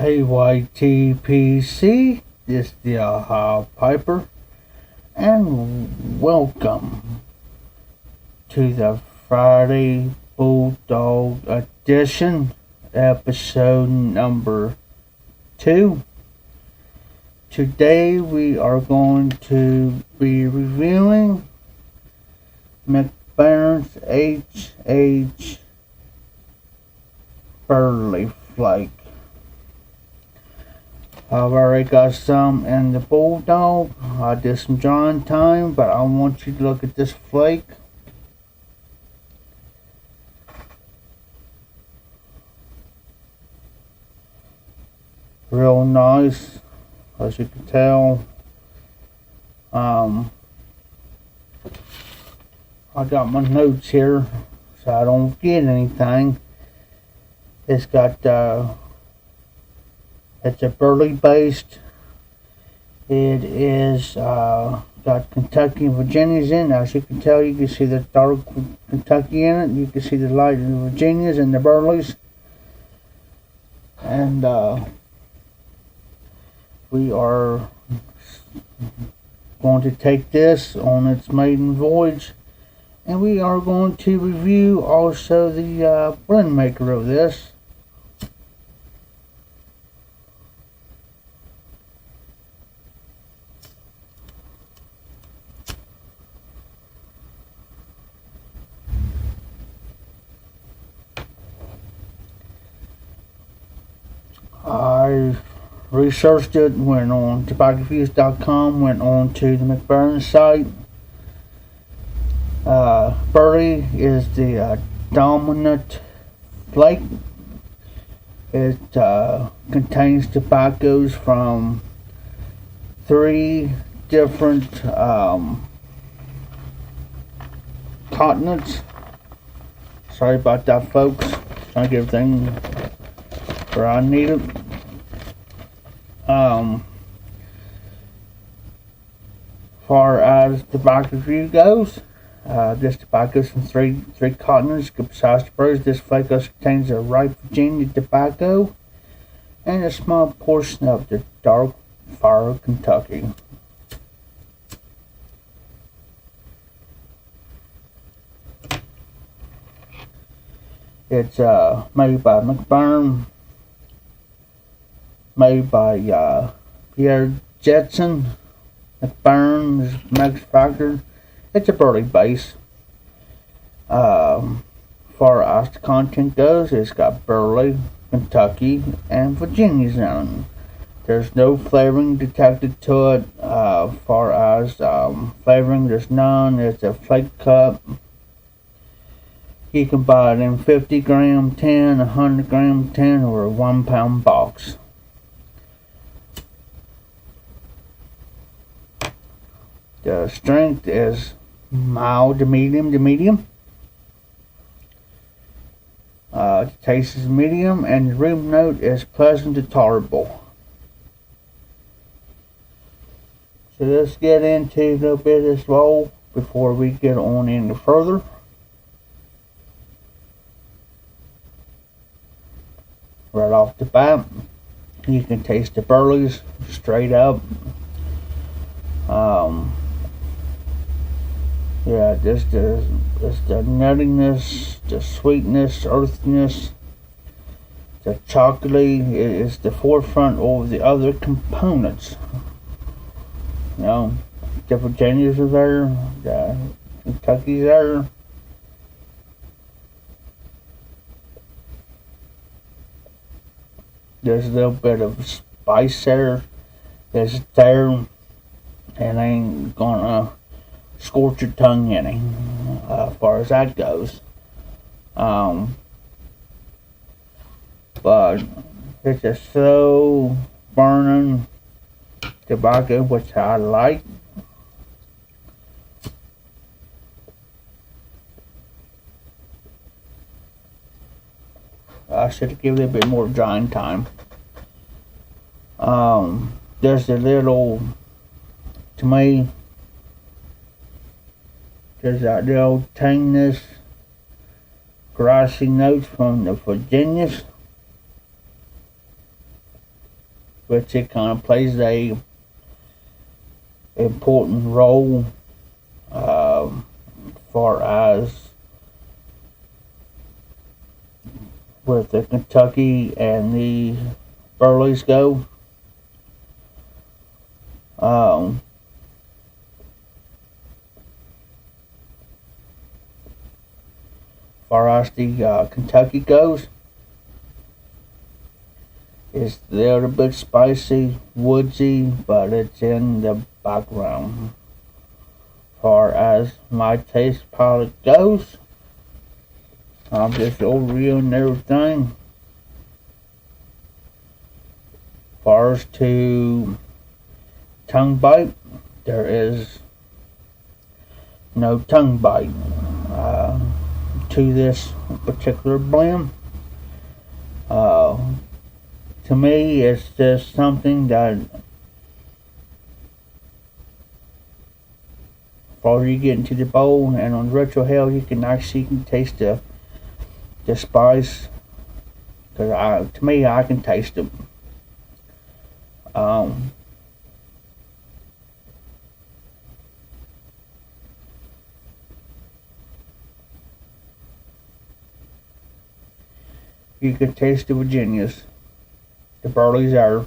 AYTPC, this is the Aha Piper, and welcome to the Friday Bulldog edition, episode number 2. Today we are going to be reviewing McBaren's H.H. Burley Flake. I've already got some in the Bulldog. I did some drawing time, but I want you to look at this flake. Real nice, as you can tell. I got my notes here so I don't forget anything. It's got it's a Burley based. It is got Kentucky and Virginias in. As you can tell, you can see the dark Kentucky in it. You can see the light Virginias and the Burleys. And we are going to take this on its maiden voyage, and we are going to review also the blend maker of this. I researched it, went on tobaccofuse.com, went on to the McBaren site. Burley is the dominant flake. It contains tobaccos from 3 different continents. Sorry about that, folks. Trying to get everything where I need it. Far as tobacco review goes, this tobacco is from three continents. Besides the birds, this flake also contains a ripe Virginia tobacco and a small portion of the dark fire Kentucky. It's made by McBaren, made by Pierre Jetson. McBaren is manufactured. It's a Burley base. Far as the content goes, it's got Burley, Kentucky, and Virginia's in it. There's no flavoring detected to it. Far as flavoring, there's none. It's a flake cup. You can buy it in 50 gram tin, 100 gram tin, or a 1 pound box. The strength is mild to medium to medium. The taste is medium, and the room note is pleasant to tolerable. So let's get into a little bit of this roll before we get on any further. Right off the bat, you can taste the Burleys straight up. Yeah, just the nuttiness, the sweetness, earthiness, the chocolatey is the forefront over the other components. You know, the Virginias are there, the Kentucky's there. There's a little bit of spice there. It's there, and ain't gonna scorch your tongue any, as far as that goes. But it's a slow burning tobacco, which I like. I should give it a bit more drying time. There's a little, to me, there's that little tanginess, grassy notes from the Virginias. which it kind of plays a important role far as with the Kentucky and the Burleys go. Far as the Kentucky goes, it's a little bit spicy, woodsy, but it's in the background. Far as my taste palette goes, I'm just overviewing everything. Far as to tongue bite, there is no tongue bite to this particular blend. To me, it's just something that, before you get into the bowl and on retro hell, you can actually taste the spice. Because to me, I can taste it. You can taste the Virginias. The Burleys are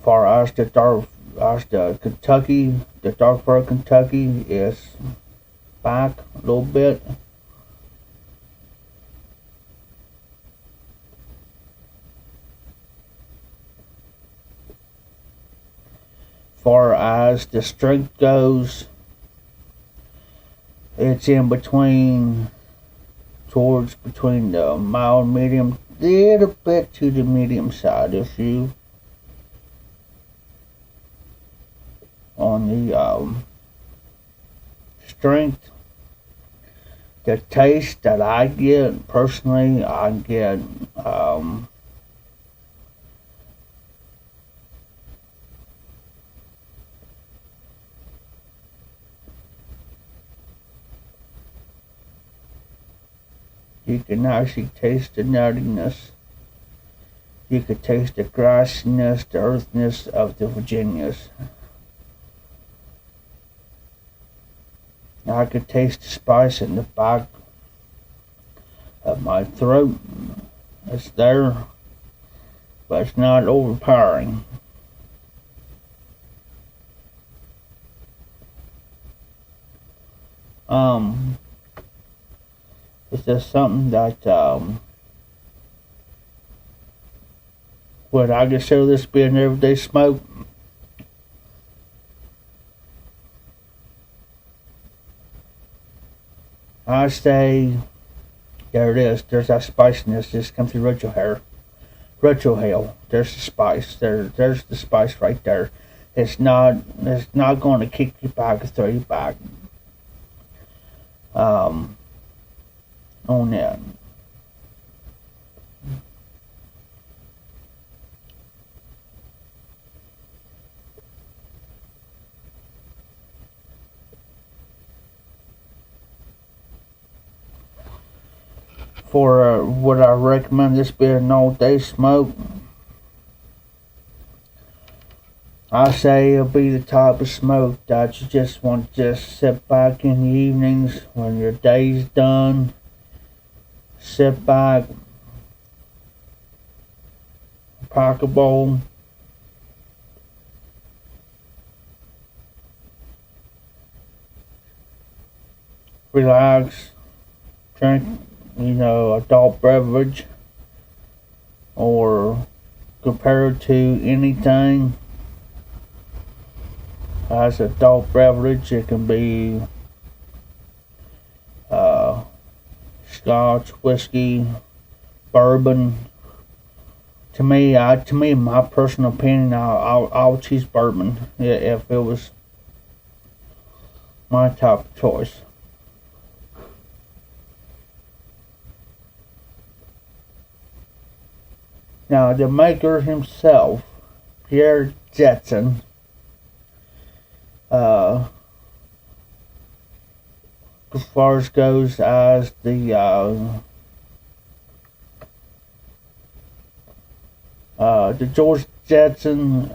far as the Kentucky, the dark fur Kentucky is back a little bit. Far as the strength goes, it's in between, between the mild, medium, little bit to the medium side. If you on the strength, the taste that I get personally, I get you can actually taste the nuttiness. You could taste the grassiness, the earthiness of the Virginias. I could taste the spice in the back of my throat. It's there, but it's not overpowering. It's just something that would I consider this be an everyday smoke? I say, there it is. There's that spiciness just comes through retro hell. There's the spice. There's the spice right there. It's not going to kick you back or throw you back. On that. For would I recommend this be an all-day smoke? I say it'll be the type of smoke that you just want to just sit back in the evenings when your day's done. Sit back, pack a bowl, relax, drink, adult beverage, or compare it to anything as adult beverage. It can be scotch, whiskey, bourbon. To me, my personal opinion, I'll choose bourbon if it was my top choice. Now, the maker himself, Pierre Jetson, as far as goes as the The George Jetson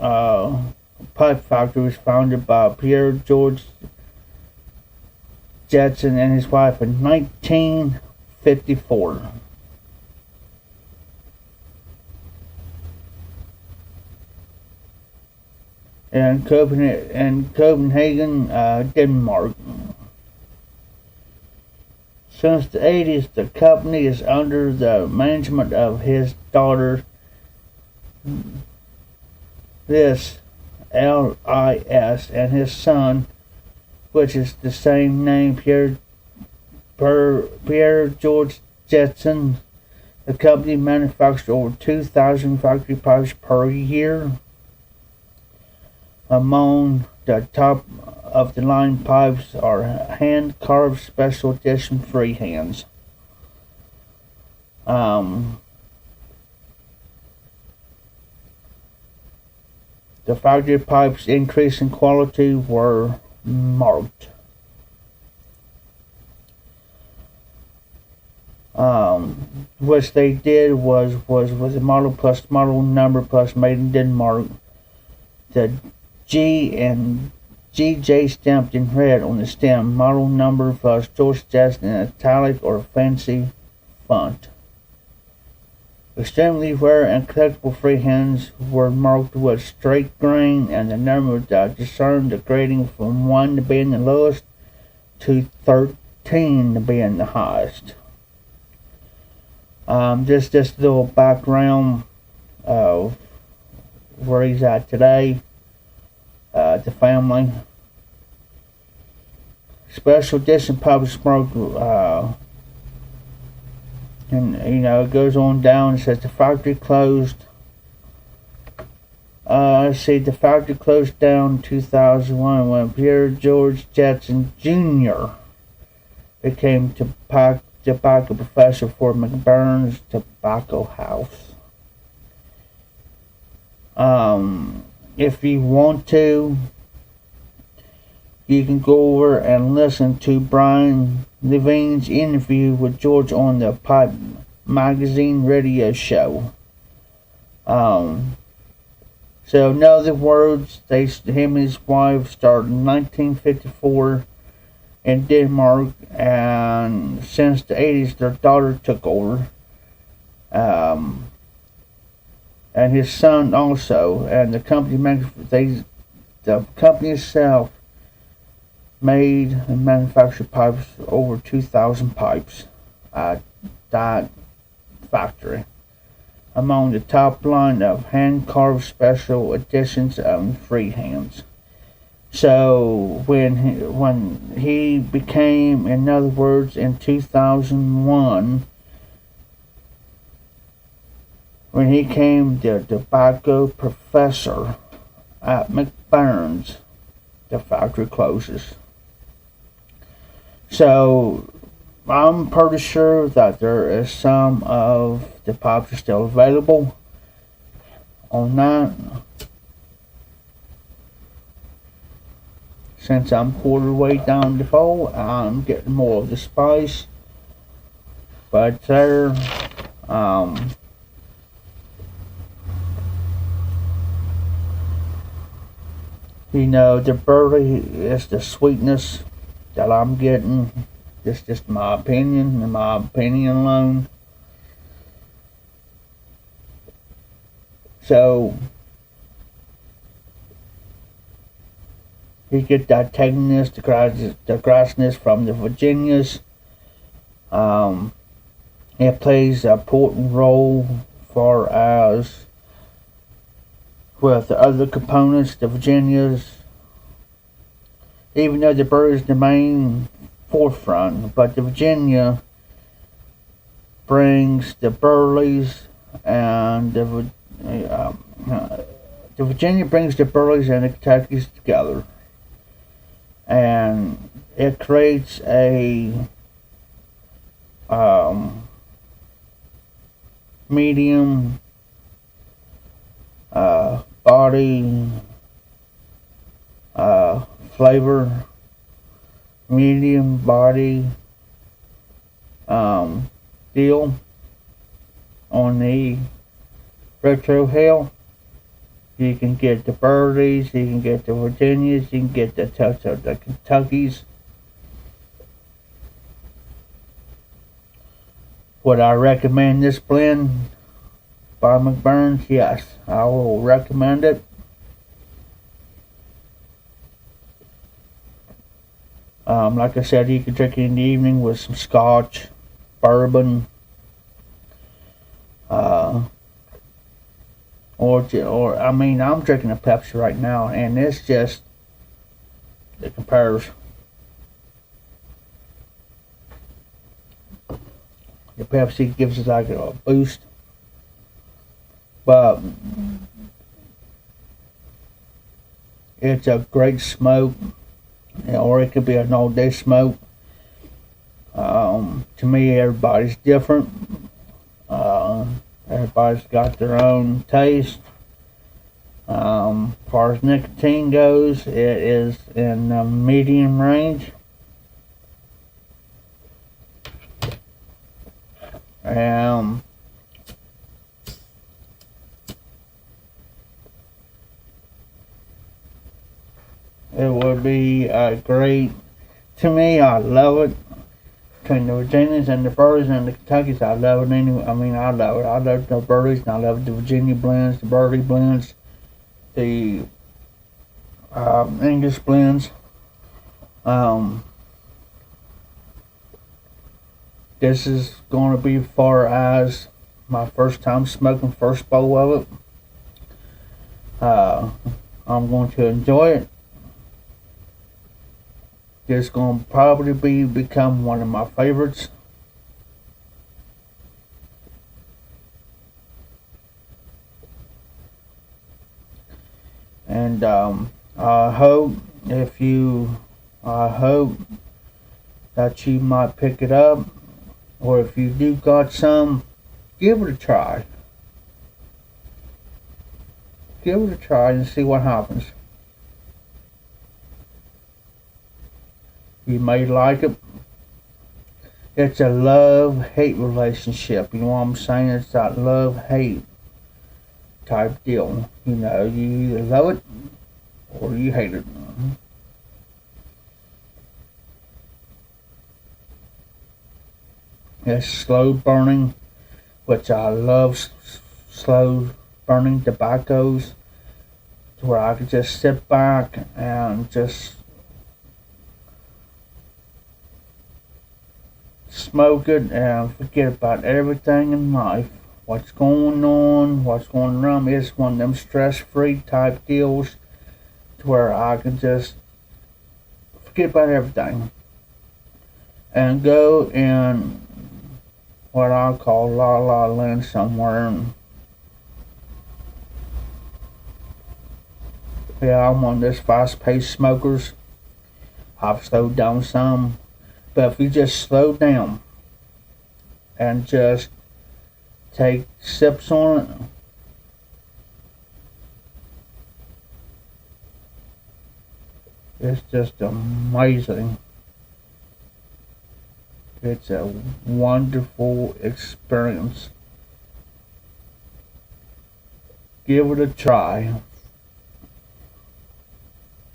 pipe factory was founded by Pierre George Jetson and his wife in 1954. In Copenhagen, Denmark. Since the 80s, the company is under the management of his daughter, Lis, L-I-S, and his son, which is the same name, Pierre George Jetson. The company manufactures over 2,000 factory pipes per year. Among the top of the line pipes are hand-carved special edition freehands. The factory pipes' increase in quality were marked. Which they did was with the model plus model number plus made in Denmark. The G and GJ stamped in red on the stem, model number plus George Jetson in italic or fancy font. Extremely rare and collectible freehands were marked with straight grain and the number that discerned the grading from 1 being the lowest to 13 being the highest. Just a little background of where he's at today. The family. Special edition pipes marked, and it goes on down. It says the factory closed. The factory closed down in 2001 when Pierre George Jetson Jr. became tobacco professor for McBurn's Tobacco House. If you want to, you can go over and listen to Brian Levine's interview with George on the Pipe Magazine radio show. So in other words, him and his wife started in 1954 in Denmark, and since the 80s, their daughter took over. And his son also, and the company itself made and manufactured pipes, over 2,000 pipes at that factory. Among the top line of hand-carved special editions and freehands. So when he became, in other words, in 2001. When he came the tobacco professor at McBurn's, the factory closes. So I'm pretty sure that there is some of the pipes still available on that. Since I'm quarter way down the hole, I'm getting more of the spice. But there, the Burley is the sweetness that I'm getting. This is just my opinion, and my opinion alone. So, you get that tanginess, the grassiness from the Virginias. It plays an important role far as with the other components, the Virginias, even though the Burley is the main forefront, but the Virginia brings the Burleys and the Virginia brings the Burleys and the Kentuckys together, and it creates a medium body flavor, medium body deal on the Retro Hill. You can get the Burleys, you can get the Virginias, you can get the Kentuckys. Would I recommend this blend by McBurn's? Yes, I will recommend it. Like I said, you can drink it in the evening with some scotch, bourbon, or I mean, I'm drinking a Pepsi right now, and it compares. The Pepsi gives us like a boost, but it's a great smoke, or it could be an all-day smoke. To me, everybody's different. Everybody's got their own taste. As far as nicotine goes, it is in the medium range. It would be great. To me, I love it. Between the Virginians and the Burleys and the Kentuckys, I love it anyway. I mean, I love it. I love the Burleys, and I love the Virginia blends, the Burley blends, the English blends. This is going to be as far as my first time smoking first bowl of it. I'm going to enjoy it. It's going to probably become one of my favorites. And I hope that you might pick it up, or if you do got some, give it a try. Give it a try and see what happens. You may like it. It's a love-hate relationship. You know what I'm saying? It's that love-hate type deal. You know, you either love it or you hate it. It's slow burning, which I love slow burning tobaccos, to where I could just sit back and just smoke it and forget about everything in life. What's going on, what's going around me. It's one of them stress-free type deals to where I can just forget about everything and go in what I call La La Land somewhere. And yeah, I'm one of those fast-paced smokers. I've slowed down some. But if you just slow down and just take sips on it, it's just amazing. It's a wonderful experience. Give it a try.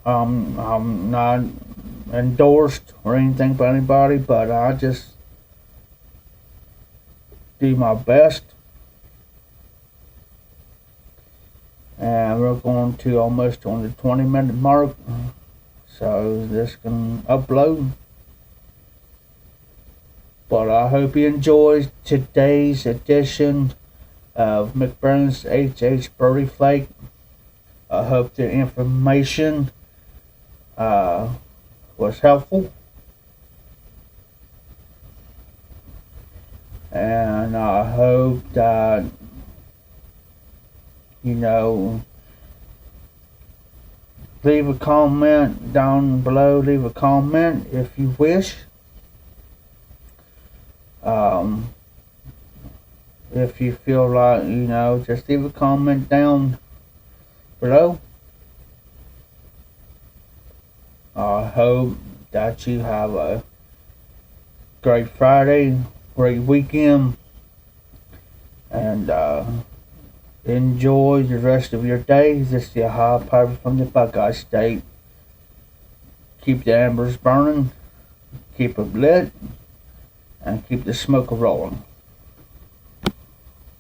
I'm not endorsed or anything by anybody, but I just do my best. And we're going to almost on the 20-minute mark, so this can upload. But I hope you enjoyed today's edition of McBurn's HH Burley Flake. I hope the information was helpful, and I hope that leave a comment down below. Leave a comment if you wish. If you feel like, just leave a comment down below. I hope that you have a great Friday, great weekend, and Enjoy the rest of your day. This is the high piper from the Buckeye State. Keep the embers burning, keep it lit, and keep the smoke rolling.